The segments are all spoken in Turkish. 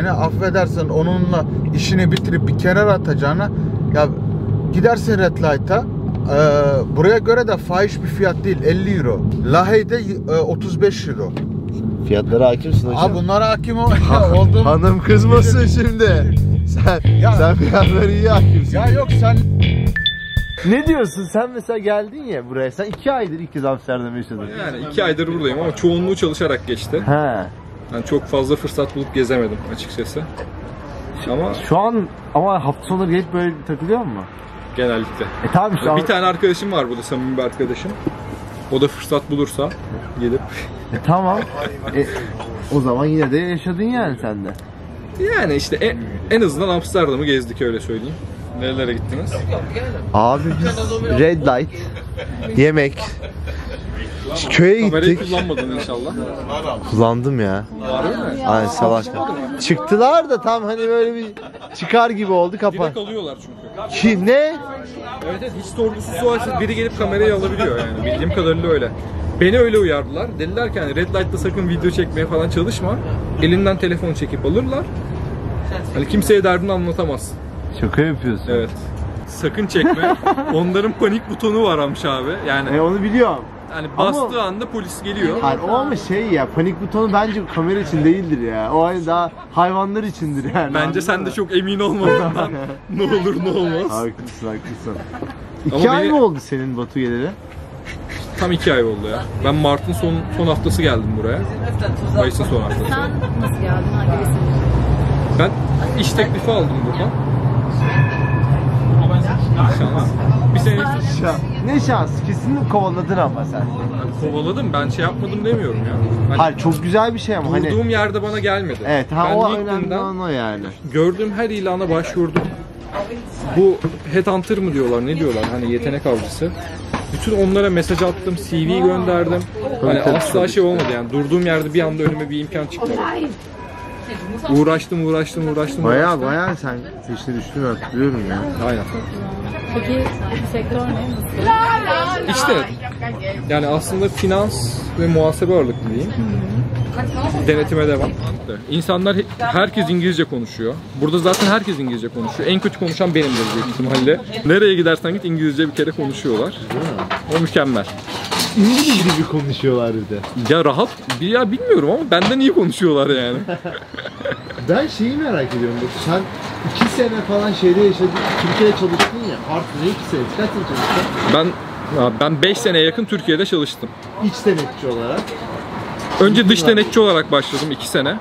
Yani affedersin, onunla işini bitirip bir kenara atacağına ya gidersin Red Light'a. Buraya göre de fahiş bir fiyat değil, 50 euro. Lahey'de 35 euro. Fiyatlara hakimsin hocam. Bunlara hakim oldum. Hanım kızmasın şimdi. Sen fiyatlara iyi hakimsin. Ya yok sen... Ne diyorsun? Sen mesela geldin ya buraya. Sen 2 aydır ilk kez Amsterdam'da yaşadın. Yani 2 aydır buradayım ama çoğunluğu çalışarak geçti. He. Yani çok fazla fırsat bulup gezemedim açıkçası. Ama Şu an ama hafta sonları gelip böyle takılıyor mu? genellikle. Tamam işte. Bir tane arkadaşım var burada, samimi bir arkadaşım. O da fırsat bulursa gelip. Tamam. O zaman yine de yaşadın yani sen de. Yani işte en azından Amsterdam'ı gezdik, öyle söyleyeyim. Nerelere gittiniz? Abi biz Red Light, yemek, köye Kamerayı gittik. kullanmadın inşallah. Kullandım ya. Harbi mi? Aynen salak. Çıktılar da tam hani böyle bir çıkar gibi oldu, kapan. Direkt alıyorlar çünkü. Kim ne? Evet, hiç sorgusuz sualsiz biri gelip kamerayı alabiliyor yani. Bildiğim kadarıyla öyle. Beni öyle uyardılar. Dediler ki hani Red Light'ta sakın video çekmeye falan çalışma. Elinden telefon çekip alırlar. Hani kimseye derdini anlatamazsın. Şaka yapıyorsun. Evet. Sakın çekme. Onların panik butonu varmış abi. Yani Onu biliyorum. hani bastığı anda polis geliyor. Hayır o ama şey ya, panik butonu bence kamera için değildir ya. O hani daha hayvanlar içindir yani. Bence sen de çok emin olmadığından ne olur ne olmaz. Haklısın. Ama 2 ay beni- mı oldu senin Batu geleli? Tam 2 ay oldu ya. Ben Mart'ın son haftası geldim buraya. Mayıs'ın son haftası. Sen nasıl geldin? Hangi vesile? Ben iş teklifi aldım buradan. Şans. Bir sene Ne şans, kesinlikle kovaladın ama sen. kovaladım. Ben şey yapmadım demiyorum ya. Hani Hayır çok güzel bir şey ama hani. durduğum yerde bana gelmedi. Evet Ben o LinkedIn'den önemli olan o yani. gördüğüm her ilana başvurdum. Bu headhunter mı diyorlar, ne diyorlar, hani yetenek avcısı. Bütün onlara mesaj attım, CV gönderdim. Hani asla şey olmadı yani, durduğum yerde bir anda önüme bir imkan çıkmadı. Uğraştım. Baya sen peşine düştün, hatırlıyorum ya. Aynen. Peki sektör ne? Nasıl? İşte yani aslında finans ve muhasebe ağırlıklı diyeyim. Denetime devam. İnsanlar, herkes İngilizce konuşuyor. Burada zaten herkes İngilizce konuşuyor. En kötü konuşan benimdir büyük ihtimalle. Nereye gidersen git İngilizce bir kere konuşuyorlar. O mükemmel. İngiliz gibi konuşuyorlar bir de. Ya rahat, ya bilmiyorum ama benden iyi konuşuyorlar yani. Ben şeyi merak ediyorum bak, sen 2 sene falan şeyde yaşadın, Türkiye'de çalıştın ya, artık ne 2 sene, kaç sene çalıştın? Ben 5 seneye yakın Türkiye'de çalıştım. İç denetçi olarak. Önce dış denetçi olarak başladım 2 sene.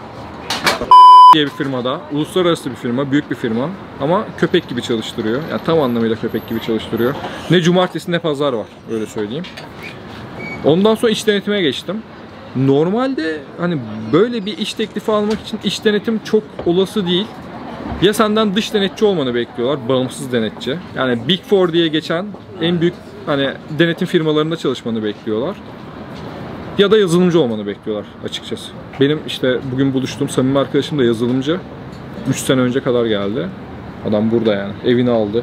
diye bir firmada, uluslararası bir firma, büyük bir firma ama köpek gibi çalıştırıyor. Yani tam anlamıyla köpek gibi çalıştırıyor. Ne cumartesi ne pazar var, öyle söyleyeyim. Ondan sonra iç denetime geçtim. Normalde hani böyle bir iş teklifi almak için iç denetim çok olası değil. Ya senden dış denetçi olmanı bekliyorlar, bağımsız denetçi. Yani Big Four diye geçen en büyük hani denetim firmalarında çalışmanı bekliyorlar. Ya da yazılımcı olmanı bekliyorlar açıkçası. Benim işte bugün buluştuğum samimi arkadaşım da yazılımcı. 3 sene önce kadar geldi. Adam burada yani. Evini aldı.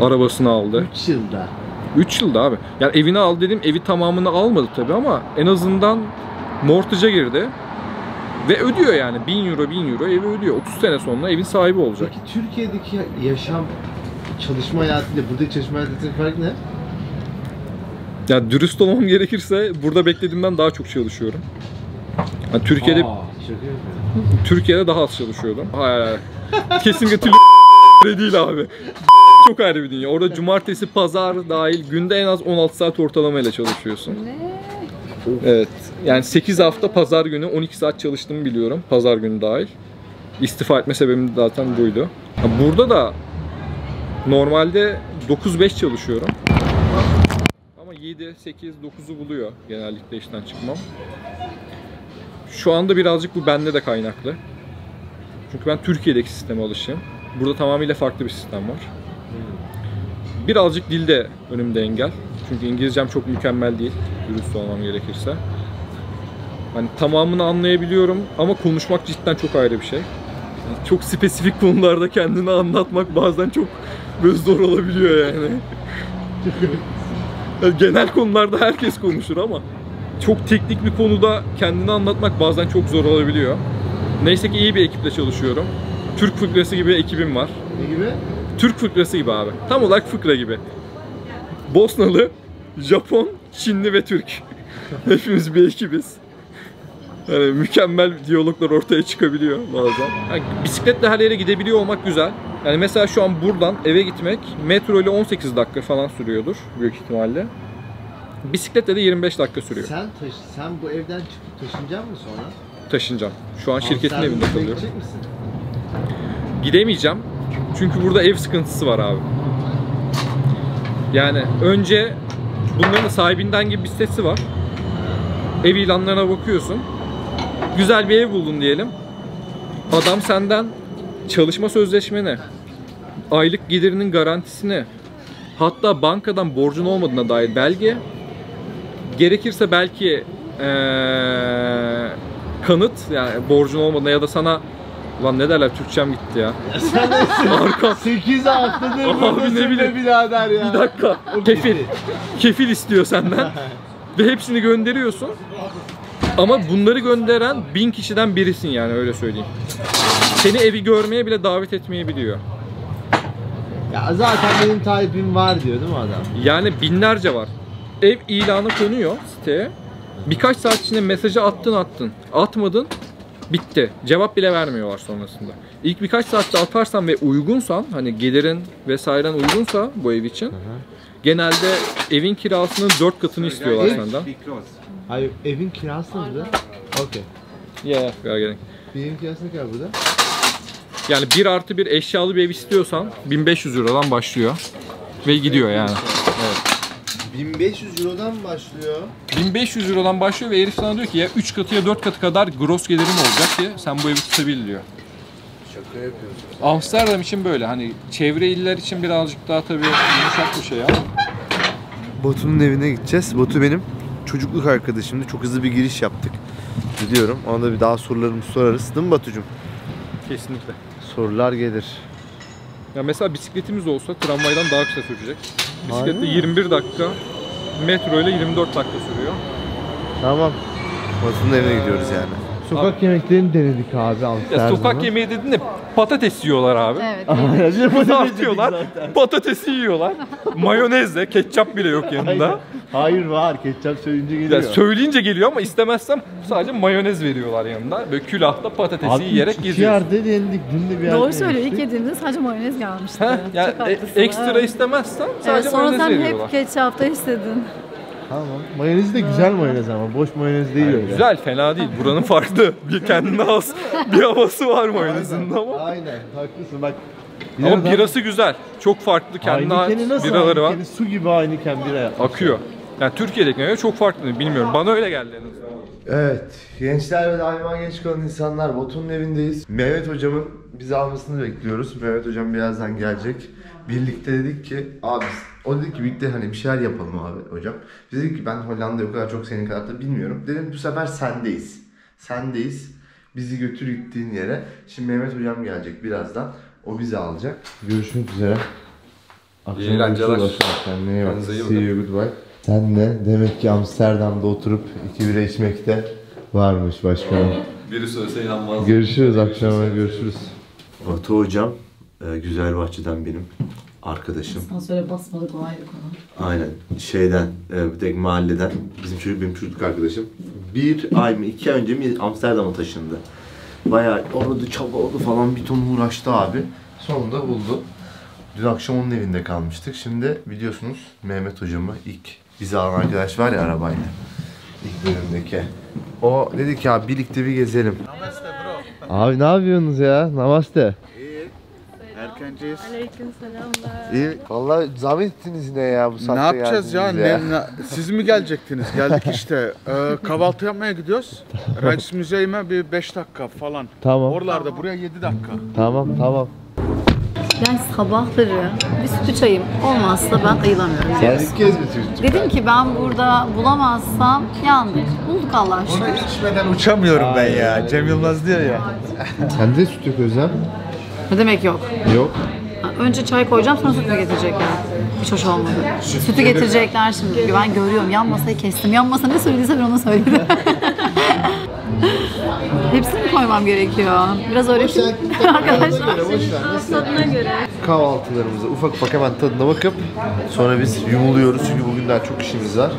Arabasını aldı. 3 yılda. 3 yılda abi. Yani evini aldı dedim, evi tamamını almadı tabii ama en azından mortgage'a girdi. Ve ödüyor yani. 1000 euro evi ödüyor. 30 sene sonra evin sahibi olacak. Peki Türkiye'deki yaşam, çalışma hayatıyla buradaki çalışma hayatıyla fark ne? Ya dürüst olmam gerekirse burada beklediğimden daha çok çalışıyorum. Yani Türkiye'de Şaka yapıyorum. Türkiye'de daha az çalışıyordum. Hayır. Kesinlikle değil abi. Çok ayrı bir dünya. Orada cumartesi, pazar dahil günde en az 16 saat ortalamayla çalışıyorsun. Evet. Yani 8 hafta pazar günü 12 saat çalıştığımı biliyorum. Pazar günü dahil. İstifa etme sebebim zaten buydu. Burada da normalde 9-5 çalışıyorum. Ama 7, 8, 9'u buluyor genellikle işten çıkmam. Şu anda birazcık bu bende de kaynaklı. Çünkü ben Türkiye'deki sisteme alışığım. Burada tamamıyla farklı bir sistem var. Birazcık dilde önümde engel. Çünkü İngilizcem çok mükemmel değil, dürüst olmam gerekirse. Hani tamamını anlayabiliyorum ama konuşmak cidden çok ayrı bir şey. Yani çok spesifik konularda kendini anlatmak bazen çok böyle zor olabiliyor yani. Yani genel konularda herkes konuşur ama çok teknik bir konuda kendini anlatmak bazen çok zor olabiliyor. Neyse ki iyi bir ekiple çalışıyorum. Türk fıkrası gibi ekibim var. Ne gibi? Türk fıkrası gibi abi. Tam olarak fıkra gibi. Bosnalı, Japon, Çinli ve Türk. Hepimiz bir ekibiz. Yani mükemmel diyaloglar ortaya çıkabiliyor bazen. Yani bisikletle her yere gidebiliyor olmak güzel. Yani mesela şu an buradan eve gitmek metro ile 18 dakika falan sürüyordur büyük ihtimalle. Bisikletle de 25 dakika sürüyor. Sen bu evden çıkıp taşınacak mısın sonra? Taşınacağım. Şu an şirketin evinde Amsterdam'a kalıyorum. gidecek misin? Gidemeyeceğim. Çünkü burada ev sıkıntısı var abi. Yani önce bunların sahibinden gibi bir sitesi var. Ev ilanlarına bakıyorsun. Güzel bir ev buldun diyelim. Adam senden çalışma sözleşmeni, aylık gelirinin garantisini, hatta bankadan borcun olmadığına dair belge, gerekirse belki kanıt, yani borcun olmadığına ya da sana, lan ne derler, Türkçem gitti ya. Sen nesin? Arkam. 8 haftadır Abi buradasın ne bileyim. be birader ya. Bir dakika. Kefil istiyor senden. Ve hepsini gönderiyorsun. Ama bunları gönderen 1000 kişiden birisin, yani öyle söyleyeyim. Seni evi görmeye bile davet etmeyebiliyor. Ya zaten benim Tayyip'im var diyor değil mi adam? Yani binlerce var. Ev ilanı konuyor siteye. Birkaç saat içinde mesajı attın. Atmadın. Bitti. Cevap bile vermiyorlar sonrasında. İlk birkaç saatte atarsan ve uygunsan, hani gelirin vesairen uygunsa bu ev için, genelde evin kirasının 4 katını istiyorlar senden. Hayır, evin kirası ne burada? Okey. Yeah, we are getting. Bir evin kirası ne kadar burada? Yani 1+1 eşyalı bir ev istiyorsan 1500 Euro'dan başlıyor. Ve gidiyor yani. Evet. 1500 Euro'dan başlıyor. 1500 Euro'dan başlıyor ve herif sana diyor ki ya 3 katı ya 4 katı kadar gross gelirim olacak ki sen bu evi tutabil diyor. Şaka yapıyorsun. Amsterdam için böyle, hani çevre iller için birazcık daha tabii yumuşak bir şey ama. Batu'nun evine gideceğiz. Batu benim çocukluk arkadaşımdı. Çok hızlı bir giriş yaptık. Biliyorum. Ona da bir daha sorularımızı sorarız. Değil mi Batucuğum? Kesinlikle. Sorular gelir. Ya mesela bisikletimiz olsa tramvaydan daha kısa sürecek. Bisikletle Aynen. 21 dakika, metro ile 24 dakika sürüyor. Tamam. Batu'nun evine gidiyoruz yani. Sokak yemeklerini denedik abi Amsterdam'da. Ya sokak yemeği dedin de patates yiyorlar abi. Evet. Kızartıyorlar, patatesi yiyorlar. Mayonezle, ketçap bile yok yanında. Hayır var. Ketçap söyleyince Ya geliyor. söyleyince geliyor ama istemezsem sadece mayonez veriyorlar yanında. Böyle külahta patatesi Abi yiyerek iki geziyorsun. yerde denedik. Dün de bir yerde Doğru söylüyor. İlk denemiştik. yediğimde sadece mayonez gelmişti. Heh, yani Çok haklısın. ekstra Evet. istemezsen Evet, sadece sonra mayonez sen veriyorlar. hep ketçapta istedin. Tamam. Mayonez de güzel mayonez ama. Boş mayonez değil öyle. Güzel, fena değil. Buranın farklı. Bir kendine has bir havası var mayonezinin ama. Aynen. Haklısın bak. Ama birası güzel. Çok farklı kendine has Heineken'i nasıl? biraları var. Heineken'i su gibi Heineken bira yapmış. Akıyor. Yani Türkiye'dekine göre çok farklı. Bilmiyorum. Bana öyle geldi en azından. Evet. Gençler ve daima genç kalan insanlar. Batu'nun evindeyiz. Mehmet hocamın bizi almasını bekliyoruz. Mehmet hocam birazdan gelecek. Birlikte dedik ki abi, o dedi ki birlikte hani bir şeyler yapalım abi hocam. Biz dedik ki ben Hollanda'yı o kadar çok senin kadar da bilmiyorum. Dedim bu sefer sendeyiz. Sendeyiz. Bizi götür gittiğin yere. Şimdi Mehmet hocam gelecek birazdan. O bizi alacak. Görüşmek üzere. İyi eğlenceler. Kendine iyi bak. Kendinize iyi See you, goodbye. Sen de demek ki Amsterdam'da oturup 2 bira içmekte varmış başkanım. Biri söylese inanmaz. Görüşürüz, akşama görüşürüz. Batu hocam, Güzelbahçe'den benim arkadaşım. Asansöre basmadık, o ayrı konu. Aynen, şeyden, bir tek mahalleden, benim çocukluk arkadaşım. 1 ay mı 2 ay önce mi Amsterdam'a taşındı. Bayağı orada çabaladı falan, bir ton uğraştı abi. Sonunda buldu. Dün akşam onun evinde kalmıştık. Şimdi biliyorsunuz Mehmet hocamı ilk bizi alan arkadaş var ya arabayla. İlk bölümdeki. O dedi ki abi birlikte bir gezelim. Namaste bro. Abi ne yapıyorsunuz ya? Namaste. İyi. Erkenciyiz. Aleykümselamlar. İyi. Vallahi zahmet ettiniz yine ya bu saatte. Ne yapacağız ya? geldiniz Siz mi gelecektiniz? Geldik işte. Kahvaltı yapmaya gidiyoruz. Rijksmuseum'a bir 5 dakika falan. Tamam. Oralarda buraya 7 dakika. Tamam. Yani sabahları bir sütlü çayım olmazsa ben ayılamıyorum. Sen ilk kez mi Türkçe? Dedim ki ben burada bulamazsam yandık. Bulduk Allah'a şükür. içmeden uçamıyorum ben ya. Cem Yılmaz diyor ya. Sende süt yok Özlem. Ne demek yok? Yok. Ha, önce çay koyacağım, sonra sütü getirecekler. Hiç hoş olmadı. Sütü getirecekler şimdi. Ben görüyorum. Yan masayı kestim. Yan masa ne söylediyse ben onu söyledim. Hepsini mi koymam gerekiyor? Biraz öğreteyim. Arkadaşlar. Tadına göre. Kahvaltılarımıza ufak ufak hemen tadına bakıp sonra biz yumuluyoruz çünkü bugün daha çok işimiz var.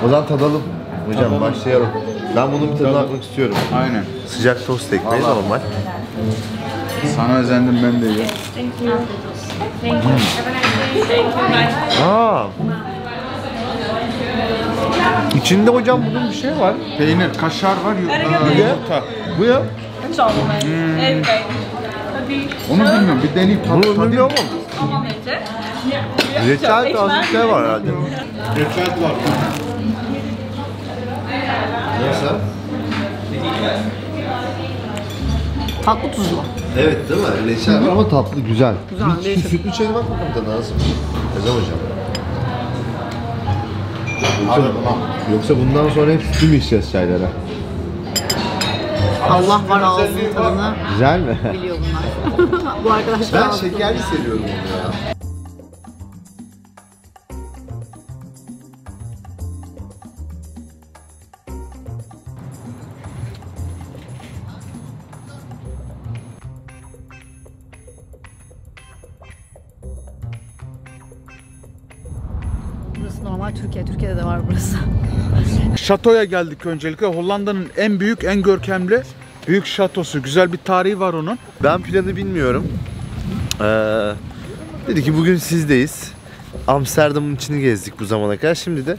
O zaman tadalım. Hocam başlayalım. Ben bunun bir tadına bakmak istiyorum. Aynen. Sıcak tost ekmeği normal. Sana özendim, ben de yiyorum. Aa. İçinde hocam bunun bir şey var. Peynir, kaşar var, yumurta. Bu ya. Onu bilmiyorum, bir deneyip Bunu tadayım. bilmiyorum ama. Reçel tarzı bir şey var herhalde. Reçel var. Nasıl? Tatlı tuzlu. Evet değil mi? Reçel var ama tatlı, güzel. Güzel, Bir değişik. sütlü çayı bak bakalım tadına nasıl? Ezem hocam. Yoksa bundan sonra hep sütlü mü içeceğiz çaylara? Allah var ağzının tadını Güzel mi? biliyor bunlar. Bu arkadaşlar Ben ağzı- şekerli seviyorum onu ya. Burası normal Türkiye. Türkiye'de de var burası. Şatoya geldik öncelikle. Hollanda'nın en büyük, en görkemli büyük şatosu. Güzel bir tarihi var onun. Ben planı bilmiyorum. Dedi ki bugün sizdeyiz. Amsterdam'ın içini gezdik bu zamana kadar. Şimdi de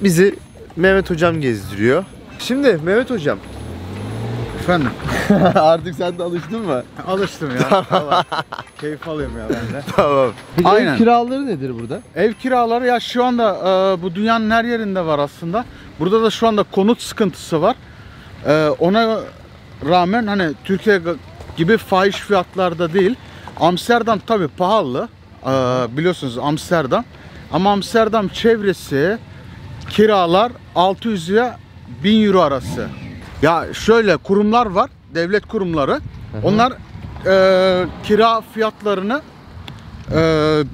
bizi Mehmet hocam gezdiriyor. Şimdi Mehmet hocam Efendim? artık sen de alıştın mı? Alıştım ya. Vallahi keyif alıyorum ya ben de. Tamam. Aynen. Kiraları nedir burada? Ev kiraları ya şu anda bu dünyanın her yerinde var aslında. Burada da şu anda konut sıkıntısı var. Ona rağmen hani Türkiye gibi fahiş fiyatlarda değil. Amsterdam tabii pahalı. Biliyorsunuz Amsterdam. Ama Amsterdam çevresi kiralar 600 ile 1000 euro arası. Ya şöyle kurumlar var, devlet kurumları. Onlar kira fiyatlarını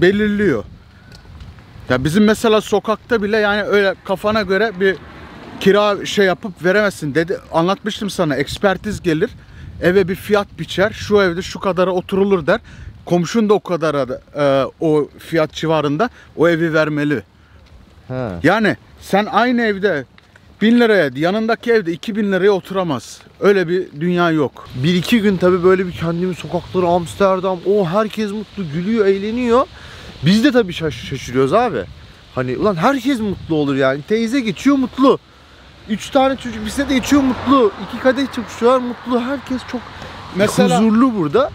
belirliyor. Ya bizim mesela sokakta bile yani öyle kafana göre bir kira şey yapıp veremezsin dedi. Anlatmıştım sana, ekspertiz gelir eve bir fiyat biçer. Şu evde şu kadara oturulur der. Komşun da o kadara o fiyat civarında o evi vermeli. Ha. Yani sen aynı evde 1000 liraya yanındaki evde 2000 liraya oturamaz. Öyle bir dünya yok. Bir iki gün tabii böyle bir kendimi sokakları Amsterdam, o herkes mutlu, gülüyor, eğleniyor. Biz de tabii şaşırıyoruz abi. Hani ulan herkes mutlu olur yani. Teyze geçiyor mutlu. 3 tane çocuk bize de içiyor mutlu. 2 kadeh çakışıyorlar mutlu. Herkes çok Mesela- huzurlu burada.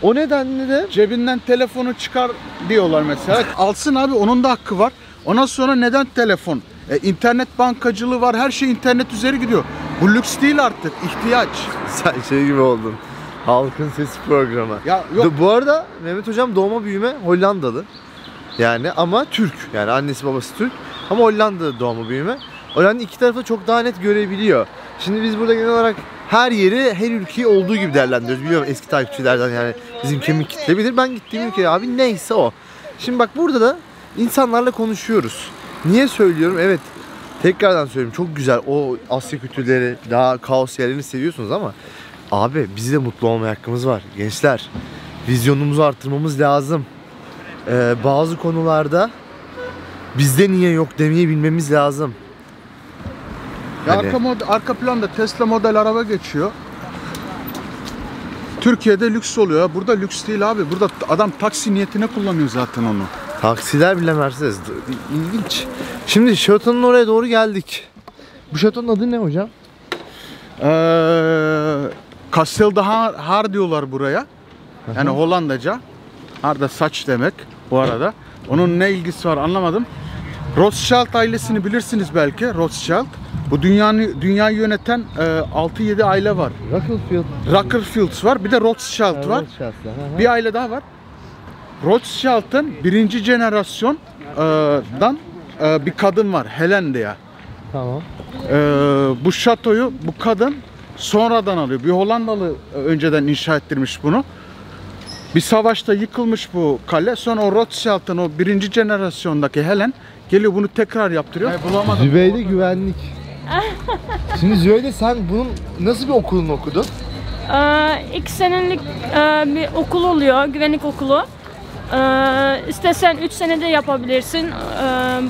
O nedenle de Cebinden telefonu çıkar diyorlar mesela. Alsın abi, onun da hakkı var. Ondan sonra neden telefon? İnternet bankacılığı var. Her şey internet üzeri gidiyor. Bu lüks değil artık. İhtiyaç. sen şey gibi oldun. Halkın Sesi programı. Ya yok. Bu arada Mehmet hocam doğma büyüme Hollandalı. Yani ama Türk. Yani annesi babası Türk. Ama Hollanda doğma büyüme. Hollanda iki tarafı çok daha net görebiliyor. Şimdi biz burada genel olarak her yeri, her ülkeyi olduğu gibi değerlendiriyoruz. Biliyorum eski takipçilerden yani bizim kemik kitle bilir. Ben gittiğim ülke abi neyse o. Şimdi bak burada da insanlarla konuşuyoruz. Niye söylüyorum? Evet. Tekrardan söyleyeyim. Çok güzel. O Asya kültürleri, daha kaos yerlerini seviyorsunuz ama abi biz de mutlu olmaya hakkımız var. Gençler, vizyonumuzu arttırmamız lazım. Bazı konularda bizde niye yok demeyi bilmemiz lazım. Ya Hani- arka planda Tesla model araba geçiyor. Türkiye'de lüks oluyor. Burada lüks değil abi. Burada adam taksi niyetine kullanıyor zaten onu. Taksiler bile Mercedes. İlginç. Şimdi şatonun oraya doğru geldik. Bu şatonun adı ne hocam? Kastel de Haar diyorlar buraya. Yani Hollandaca. Haar da saç demek bu arada. Onun ne ilgisi var anlamadım. Rothschild ailesini bilirsiniz belki. Rothschild. Bu dünyayı yöneten 6-7 aile var. Rockefeller var. Bir de Rothschild var. Bir aile daha var. Rothschild'ın birinci jenerasyondan bir kadın var. Helen diye. Tamam. Bu şatoyu bu kadın sonradan alıyor. Bir Hollandalı önceden inşa ettirmiş bunu. Bir savaşta yıkılmış bu kale. Sonra o Rothschild'ın o birinci jenerasyondaki Helen geliyor bunu tekrar yaptırıyor. Bulamadım. Zübeyde güvenlik. Şimdi Züheyde sen bunun nasıl bir okulunu okudun? 2 senelik bir okul oluyor, güvenlik okulu. İstesen 3 senede yapabilirsin.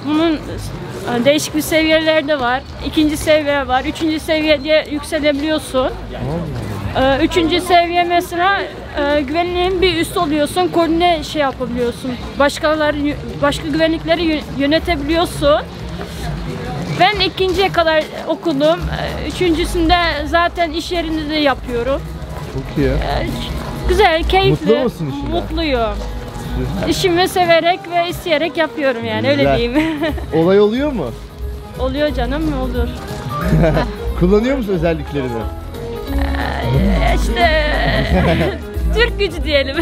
Bunun değişik bir seviyeleri de var. 2. seviye var, 3. seviyede yükselebiliyorsun. 3. seviye mesela güvenliğin bir üst oluyorsun, koordine şey yapabiliyorsun. Başka güvenlikleri yönetebiliyorsun. Ben 2.'ye kadar okudum. 3.'sünde zaten iş yerinde de yapıyorum. Çok iyi. Güzel, keyifli. Mutlu musun işinden? Mutluyum. İşimi severek ve isteyerek yapıyorum yani, öyle Güzel. diyeyim. Olay oluyor mu? Oluyor canım, olur. Kullanıyor musun özelliklerini? İşte Türk gücü diyelim.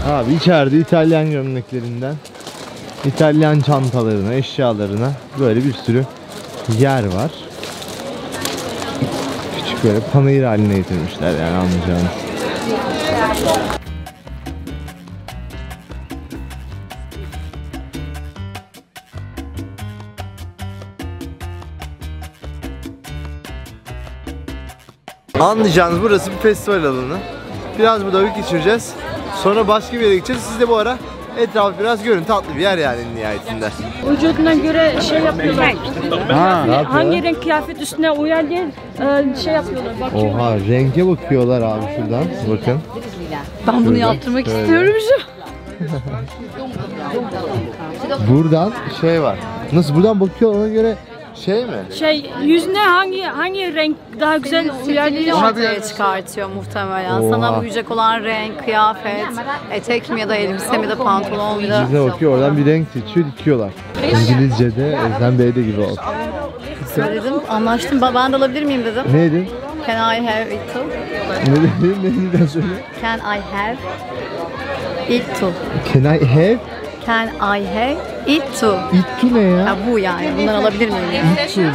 Abi içeride İtalyan gömleklerinden İtalyan çantalarına, eşyalarına böyle bir sürü yer var. Küçük böyle panayır haline getirmişler yani, anlayacağınız. Anlayacağınız burası bir festival alanı. Biraz burada vakit geçireceğiz. Sonra başka bir yere gideceğiz. Siz de bu ara etrafı biraz görün. Tatlı bir yer yani nihayetinde. Vücuduna göre şey yapıyorlar. Ne Hangi renk kıyafet üstüne uyar diye şey yapıyorlar. Bakıyorlar. Oha, renge bakıyorlar abi şuradan. Bakın. Ben bunu yaptırmak istiyorum şu. Buradan şey var. Nasıl buradan bakıyor, ona göre şey mi? Şey, yüzüne hangi renk daha güzel uyar diye. Ortaya çıkartıyor muhtemelen. Oha. Sana uyacak olan renk, kıyafet, etek mi ya da elbise mi de pantolon mu da. Yüzüne bakıyor, oradan bir renk seçiyor, dikiyorlar. İngilizce'de Özlem Bey'de gibi oldu. Söyledim, anlaştım. Ben de alabilir miyim dedim. Ne dedin? Can I have it too? Ne dedin? Ne dedin söyle? Can I have it too? Can I have Can I have it too? it to ne ya? Ya bu yani. Bundan alabilir miyim? It to ne?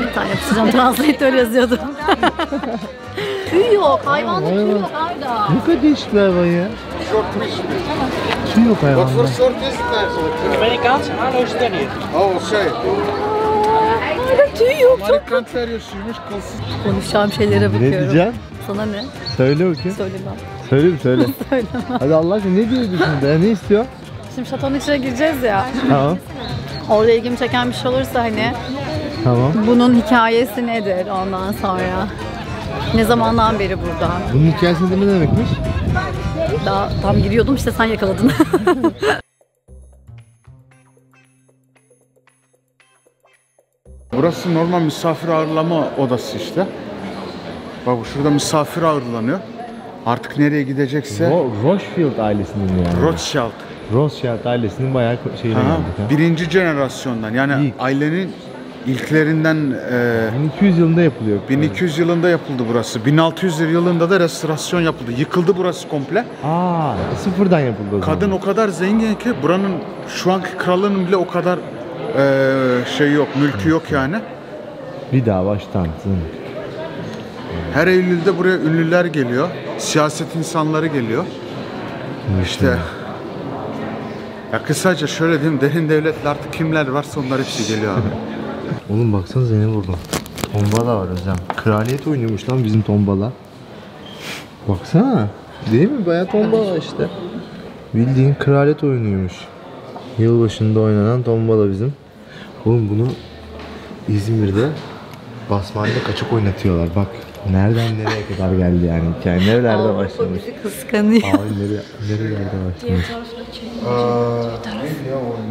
Bir tane yapacağım. Translator yazıyordu. Tüy yok. Hayvanda tüy yok Arda. Ne kadar değişik bir hayvan ya. Tüy yok hayvanda. Amerikaans Australië. Oh, okay. Tüy yok. Amerikan teryosuymuş, kılsız. Konuşacağım şeylere Ne bakıyorum. diyeceksin? Sana ne? Söyle bakayım. Söylemem. Söyle bir söyle. Söylemem. Hadi Allah aşkına, ne diyorsun şimdi ya? Ne istiyor? Şimdi şatonun içine gireceğiz ya. Tamam. Orada ilgimi çeken bir şey olursa hani Tamam. bunun hikayesi nedir ondan sonra? Ne zamandan beri burada? Bunun hikayesinde ne demekmiş? Daha tam giriyordum işte sen yakaladın. Burası normal misafir ağırlama odası işte. Bak şurada misafir ağırlanıyor. Artık nereye gidecekse Rothschild ailesinin yani. Rothschild. Rothschild ailesinin bayağı şeyine Ha, geldik ha. birinci jenerasyondan yani İlk. ailenin ilklerinden 1200 yılında yapılıyor. 1200 yılında yapıldı burası. 1600 yılında da restorasyon yapıldı. Yıkıldı burası komple. Aa, sıfırdan yapıldı o zaman. Kadın o kadar zengin ki buranın şu anki kralının bile o kadar şey yok, mülkü yok yani. Bir daha baştan. Her Eylül'de buraya ünlüler geliyor. Siyaset insanları geliyor. İşte ya kısaca şöyle diyeyim, derin devletler artık kimler varsa onlar hepsi geliyor abi. Oğlum baksana Zeynep burada. Tombala var Özlem. Kraliyet oynuyormuş lan bizim tombala. Baksana. Değil mi? Bayağı tombala işte. Bildiğin kraliyet oynuyormuş. Yılbaşında oynanan tombala bizim. Oğlum bunu İzmir'de Basmane'de kaçak oynatıyorlar. Bak nereden nereye kadar geldi yani hikaye. Nerelerde başlamış. Kıskanıyor. Abi nerelerde başlamış.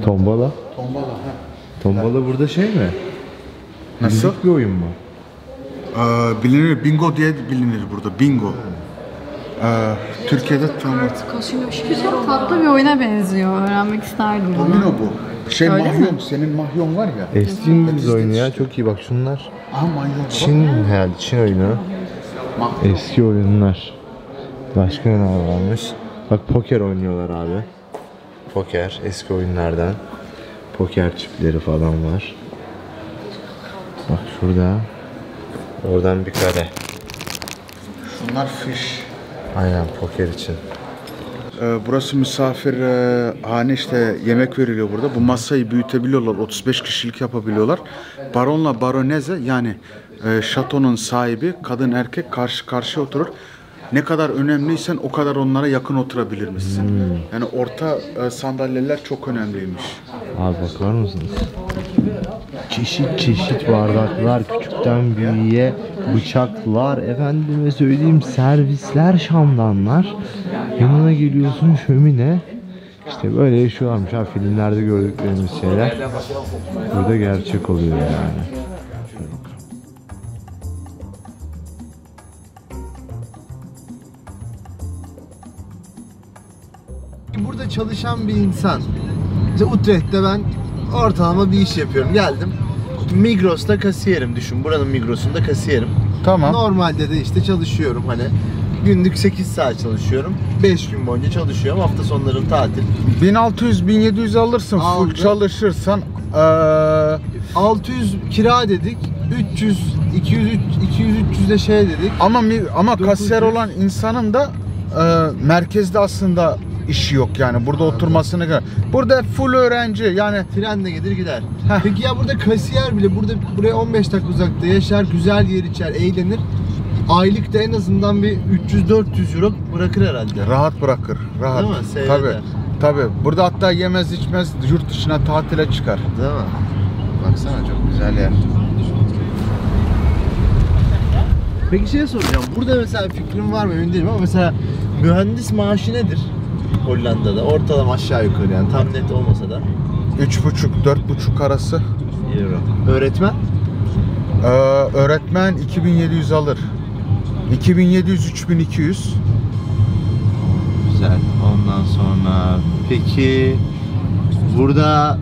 Tombala. Tombala burada şey mi? Nasıl? Bildik bir oyun mu? Bilinir, bingo diye bilinir burada, bingo. Türkiye'de tam Çok tatlı bir oyuna benziyor. Öğrenmek isterdim bunu. domino bu. Şey mahyon, senin mahyon var ya. Eski İngiliz oyunu ya, çok iyi bak şunlar. Aha mahyon. Çin herhalde, Çin oyunu. Eski oyunlar. Başka neler varmış? Bak poker oynuyorlar abi. Poker, eski oyunlardan. Poker çipleri falan var. Bak şurada. Oradan bir kare. Şunlar fiş. Aynen poker için. Burası misafirhane, işte yemek veriliyor burada. Bu masayı büyütebiliyorlar. 35 kişilik yapabiliyorlar. Baronla baroneze, yani şatonun sahibi kadın erkek karşı karşıya oturur. Ne kadar önemliysen o kadar onlara yakın oturabilir misin? Yani orta sandalyeler çok önemliymiş. Abi bakar mısınız? Çeşit çeşit bardaklar, küçükten büyüğe bıçaklar, efendime söyleyeyim servisler, şamdanlar. Yanına geliyorsun şömine. İşte böyle yaşıyorlarmış ha, filmlerde gördüklerimiz şeyler. Burada gerçek oluyor yani. Burada çalışan bir insan. İşte Utrecht'te ben ortalama bir iş yapıyorum. Geldim. Migros'ta kasiyerim düşün. Buranın Migros'unda kasiyerim. Tamam. Normalde de işte çalışıyorum hani. Günlük 8 saat çalışıyorum. 5 gün boyunca çalışıyorum. Hafta sonlarım tatil. 1600-1700 alırsın full Aldım. çalışırsan. 600 kira dedik. 300, 200-300 de şey dedik. Ama kasiyer olan insanın da merkezde aslında işi yok yani. Burada oturmasını gör. Burada full öğrenci yani. Trenle gelir gider. Heh. Peki ya burada kasiyer bile buraya 15 dakika uzakta yaşar, güzel yer içer, eğlenir. Aylıkta en azından bir 300-400 euro bırakır herhalde. Rahat bırakır. Rahat. Değil mi? Seyreder. Tabii. Tabii. Burada hatta yemez içmez yurt dışına tatile çıkar. Değil mi? Baksana çok güzel yer. Peki şey soracağım. Burada mesela fikrim var mı emin değilim ama mesela mühendis maaşı nedir? Hollanda'da ortalama aşağı yukarı yani tam net olmasa da 3,5-4,5 arası. euro. Öğretmen? Öğretmen 2700 alır. 2700-3200. Güzel. Ondan sonra peki burada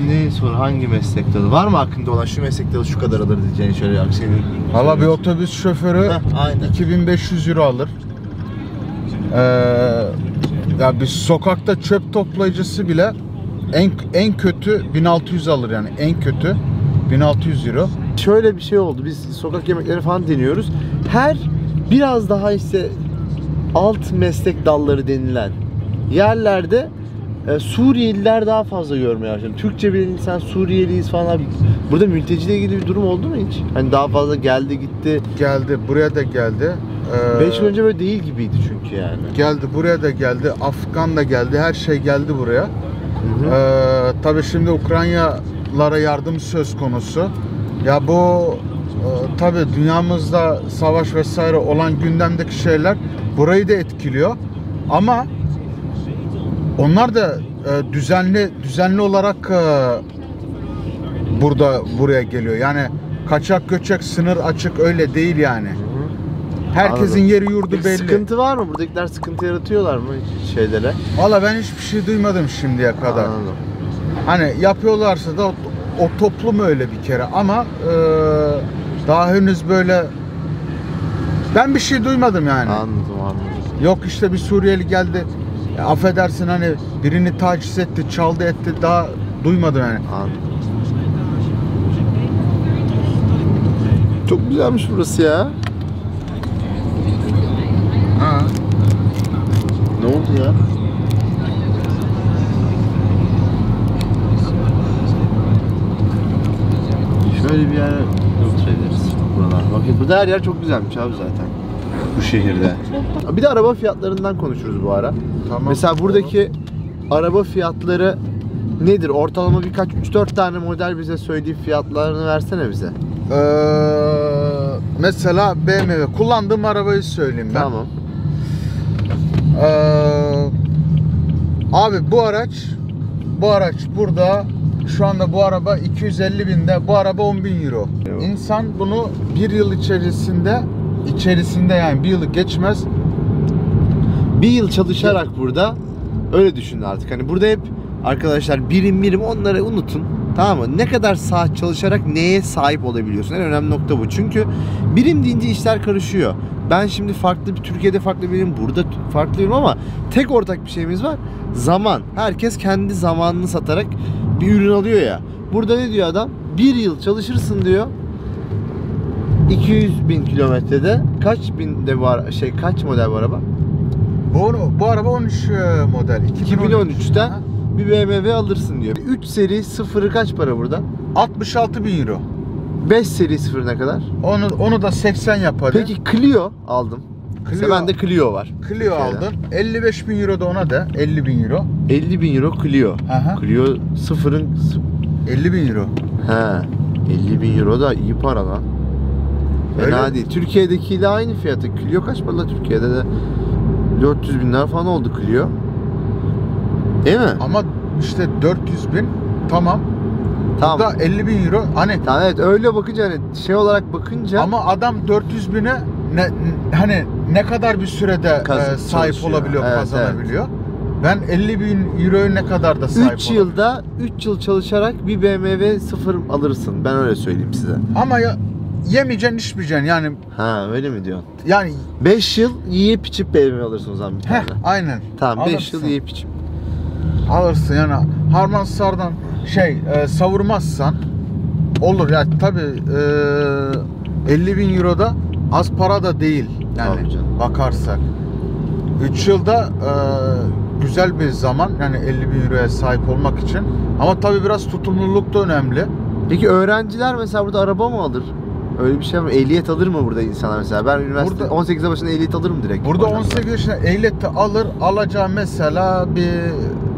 ne sor, hangi meslek dalı? Var mı aklında olan şu meslek dalı şu kadar alır diyeceğin şöyle aksini? Valla bir otobüs şoförü aynen. 2500 euro alır. Ya bir sokakta çöp toplayıcısı bile en kötü 1600 alır yani en kötü 1600 euro. Şöyle bir şey oldu. Biz sokak yemekleri falan deniyoruz. Her biraz daha işte alt meslek dalları denilen yerlerde Suriyeliler daha fazla görmeye başladım. Türkçe bilen insan Suriyeliyiz falan. Burada mülteciyle ilgili bir durum oldu mu hiç? Hani daha fazla geldi gitti. Geldi, buraya da geldi. 5 yıl önce böyle değil gibiydi çünkü yani. Geldi, buraya da geldi. Afgan da geldi. Her şey geldi buraya. Tabii şimdi Ukraynalara yardım söz konusu. Ya bu tabii dünyamızda savaş vesaire olan gündemdeki şeyler burayı da etkiliyor. Ama onlar da düzenli olarak buraya geliyor. Yani kaçak göçek sınır açık öyle değil yani. Herkesin Anladım. yeri yurdu Peki belli. sıkıntı var mı? Buradakiler sıkıntı yaratıyorlar mı şeylere? Valla ben hiçbir şey duymadım şimdiye kadar. Anladım. Hani yapıyorlarsa da o toplum öyle bir kere ama daha henüz böyle ben bir şey duymadım yani. Anladım. Yok işte bir Suriyeli geldi. Ya affedersin hani birini taciz etti, çaldı etti daha duymadım yani. Anladım. Çok güzelmiş burası ya. Ha. Ne oldu ya? Şöyle bir yere oturabiliriz buralar. Bakın burada her yer çok güzelmiş abi zaten. Bu şehirde. Bir de araba fiyatlarından konuşuruz bu ara. Tamam. Mesela buradaki araba fiyatları nedir? Ortalama birkaç 3-4 tane model bize söylediği fiyatlarını versene bize. Mesela BMW kullandığım arabayı söyleyeyim ben. Tamam. Abi bu araç burada şu anda bu araba 250 binde, bu araba 10.000 euro. Evet. İnsan bunu bir yıl içerisinde yani bir yılı geçmez. Bir yıl çalışarak burada öyle düşünün artık. Hani burada hep arkadaşlar birim onları unutun. Tamam mı? Ne kadar saat çalışarak neye sahip olabiliyorsun? En önemli nokta bu. Çünkü birim deyince işler karışıyor. Ben şimdi Türkiye'de farklı birim, burada farklı birim ama tek ortak bir şeyimiz var. Zaman. Herkes kendi zamanını satarak bir ürün alıyor ya. Burada ne diyor adam? Bir yıl çalışırsın diyor. 200.000 kilometrede kaç model bu araba? Bu araba 13 model. 2013'ten Aha. bir BMW alırsın diyor. 3 seri sıfırı kaç para burada? 66.000 euro. 5 seri sıfır ne kadar? Onu da 80 yap hadi. Peki Clio aldım. Clio. Bende Clio var. Clio Türkiye'de. aldın. 55.000 euro da ona da. 50.000 euro. 50.000 euro Clio. Aha. Clio sıfırın... 50.000 euro. He. 50.000 euro da iyi para lan. Fena Öyle. değil. Türkiye'dekiyle aynı fiyatı. Clio kaç para Türkiye'de de? 400 bin lira falan oldu Clio. Değil mi? Ama işte 400.000 tamam. Tamam. Da 50.000 euro. Hani Tamam evet öyle bakınca hani şey olarak bakınca ama adam 400.000'e hani ne kadar bir sürede sahip çalışıyor. olabiliyor, Evet, kazanabiliyor. Ben 50.000 euroya ne kadar da sahip 3 yılda 3 yıl çalışarak bir BMW sıfır alırsın. Ben öyle söyleyeyim size. Ama yemeyeceksin, içmeyeceksin yani. Ha öyle mi diyorsun? Yani 5 yıl yiyip içip BMW alırsın o zaman bir tane. aynen. Tamam 5 Alırsın. yıl yiyip içip. Alırsın yani harmansardan savurmazsan olur ya tabi 50.000 euro da az para da değil yani Tabii canım. bakarsak 3 yılda güzel bir zaman yani 50.000 euroya sahip olmak için ama tabi biraz tutumluluk da önemli. Peki öğrenciler mesela burada araba mı alır? Öyle bir şey mi? Ehliyet alır mı burada insanlar mesela? Ben üniversite Burada- 18'e başında ehliyet alırım direkt. Burada Oradan. 18 yaşında ehliyeti alacağı mesela bir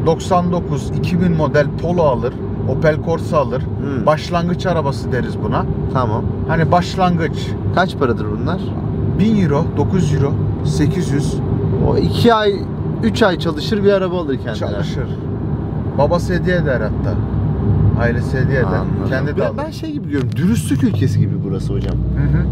99 2000 model Polo alır, Opel Corsa alır. Hmm. Başlangıç arabası deriz buna. Tamam. Hani başlangıç Kaç paradır bunlar? 1000 euro, 900 euro, 800 O 2 ay 3 ay çalışır bir araba alır kendine. çalışır. Babası hediye eder hatta. Ailesi hediye eder. Anladım. Kendi de alır. Ben şey gibi görüyorum. Dürüstlük ülkesi gibi burası hocam. Hı hı.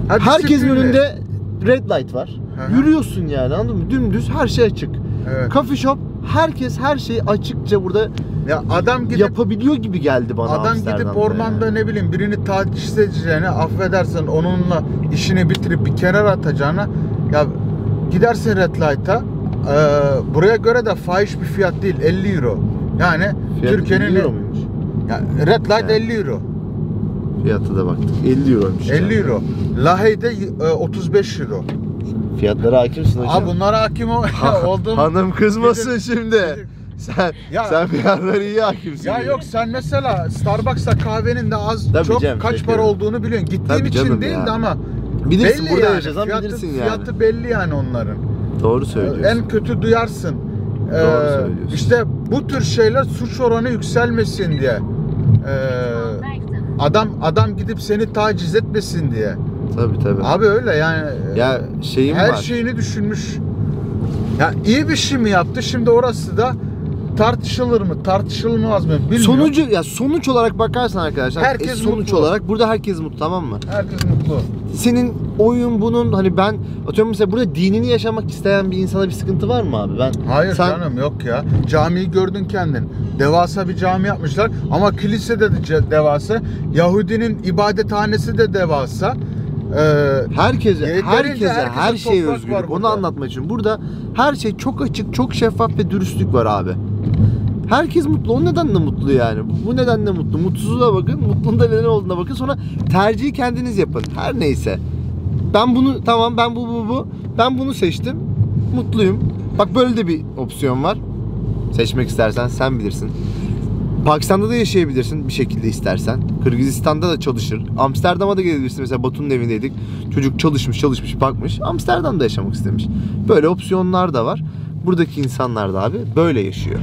Ha, Herkesin disiplinli. önünde red light var. Hı hı. Yürüyorsun yani anladın mı? Dümdüz her şey açık. Evet. Coffee shop herkes her şeyi açıkça burada Ya adam gidip yapabiliyor gibi geldi bana Adam gidip Amsterdam'da ormanda yani. ne bileyim birini taciz edeceğine affedersen onunla işini bitirip bir kenara atacağına ya gidersin red light'a buraya göre de fahiş bir fiyat değil 50 euro. Yani Fiyatı Türkiye'nin 50 euro muymuş? ya, red light Yani. 50 euro. Fiyatı da baktık. 50 euroymuş. 50 euro. Lahey'de 35 euro. Fiyatlara hakimsin hocam. Abi bunlara hakim oldum. Hanım kızmasın şimdi. Sen Ya- sen fiyatlara iyi hakimsin. Ya yok sen mesela Starbucks'ta kahvenin de az Tabii çok canım, kaç şekerim. para olduğunu biliyorsun. Gittiğin Tabii için canım değil ya. de ama Bilirsin belli burada yani. yaşasan bilirsin yani. Fiyatı belli yani onların. Doğru söylüyorsun. En kötü duyarsın. Doğru söylüyorsun. İşte bu tür şeyler suç oranı yükselmesin diye. Adam gidip seni taciz etmesin diye. Tabii. Abi öyle yani. Ya şeyim her var. şeyini düşünmüş. Ya iyi bir şey mi yaptı? Şimdi orası da tartışılır mı? Tartışılmaz mı? Bilmiyorum. Sonuç olarak bakarsan arkadaşlar Herkes sonuç mutlu. olarak burada herkes mutlu, tamam mı? Herkes mutlu. Senin oyun bunun hani ben atıyorum mesela burada dinini yaşamak isteyen bir insana bir sıkıntı var mı abi? Hayır Sen- canım yok ya. Camiyi gördün kendin. Devasa bir cami yapmışlar ama kilise de devasa. Yahudinin ibadethanesi de devasa. Herkese Yeterince her herkesin şey toprak var özgürlük. Onu burada. anlatmak için. Burada her şey çok açık, çok şeffaf ve dürüstlük var abi. Herkes mutlu. O nedenle mutlu yani. Bu nedenle mutlu. Mutsuzu da bakın, mutluluğun da neden olduğuna bakın. Sonra tercihi kendiniz yapın. Her neyse. Ben bunu tamam ben bu. Ben bunu seçtim. Mutluyum. Bak böyle de bir opsiyon var. Seçmek istersen sen bilirsin. Pakistan'da da yaşayabilirsin bir şekilde istersen. Kırgızistan'da da çalışır. Amsterdam'a da gelebilirsin. Mesela Batu'nun evindeydik. Çocuk çalışmış, bakmış. Amsterdam'da yaşamak istemiş. Böyle opsiyonlar da var. Buradaki insanlar da abi böyle yaşıyor.